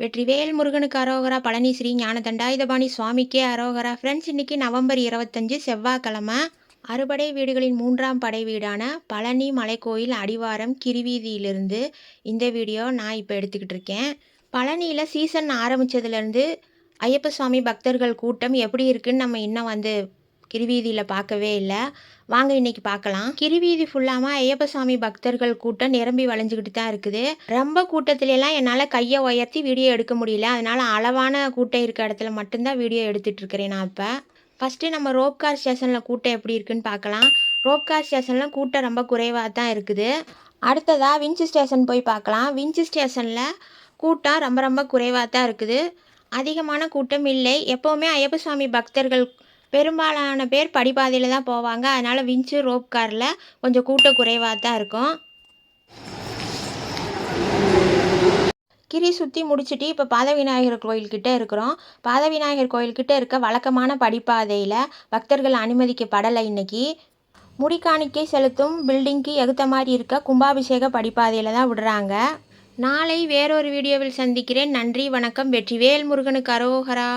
வெற்றிவேல் முருகனுக்கு அரோகரா. பழனி ஸ்ரீ ஞான தண்டாயுதபாணி சுவாமிக்கே அரோகரா. ஃப்ரெண்ட்ஸ், இன்னைக்கு நவம்பர் 25 செவ்வாய்க்கிழமை. அறுபடை வீடுகளின் 3ஆம் படை வீடான பழனி மலைக்கோயில் அடிவாரம் கிரிவீதியிலிருந்து இந்த வீடியோ நான் இப்போ எடுத்துக்கிட்டு இருக்கேன். பழனியில் சீசன் ஆரம்பித்ததுலேருந்து ஐயப்ப சுவாமி பக்தர்கள் கூட்டம் எப்படி இருக்குன்னு நம்ம இன்னும் கிரிவீதியில் பார்க்கவே இல்லை. வாங்க இன்னைக்கு பார்க்கலாம். கிரிவீதி ஃபுல்லாமல் ஐயப்ப சுவாமி பக்தர்கள் கூட்டம் நிரம்பி வளைஞ்சிக்கிட்டு தான் இருக்குது. ரொம்ப கூட்டத்திலலாம் என்னால் கையை உயர்த்தி வீடியோ எடுக்க முடியல. அதனால் அளவான கூட்டம் இருக்க இடத்துல மட்டும்தான் வீடியோ எடுத்துகிட்டு இருக்கிறேன் நான் இப்போ. ஃபஸ்ட்டு நம்ம ரோப்கார் ஸ்டேஷனில் கூட்டம் எப்படி இருக்குன்னு பார்க்கலாம். ரோப்கார் ஸ்டேஷனில் கூட்டம் ரொம்ப குறைவாக தான் இருக்குது. அடுத்ததாக வின்ச் ஸ்டேஷன் போய் பார்க்கலாம். வின்ச் ஸ்டேஷனில் கூட்டம் ரொம்ப ரொம்ப குறைவாக தான் இருக்குது. அதிகமான கூட்டம் இல்லை. எப்போவுமே ஐயப்ப சுவாமி பக்தர்கள் பெரும்பாலான பேர் படிப்பாதையில் தான் போவாங்க. அதனால் வின்ச்சு ரோப் காரில் கொஞ்சம் கூட்டம் குறைவாக தான் இருக்கும். கிரி சுற்றி முடிச்சுட்டு இப்போ பாதவிநாயகர் கோயில்கிட்ட இருக்கிறோம். பாதவிநாயகர் கோயில்கிட்ட இருக்க வழக்கமான படிப்பாதையில் பக்தர்கள் அனுமதிக்கப்படலை. இன்னைக்கு முடிக்காணிக்கை செலுத்தும் பில்டிங்க்கு எகுத்த மாதிரி இருக்க கும்பாபிஷேக படிப்பாதையில் தான் விடுறாங்க. நாளை வேறொரு வீடியோவில் சந்திக்கிறேன். நன்றி, வணக்கம். வெற்றிவேல் முருகனுக்கு அரோகரா.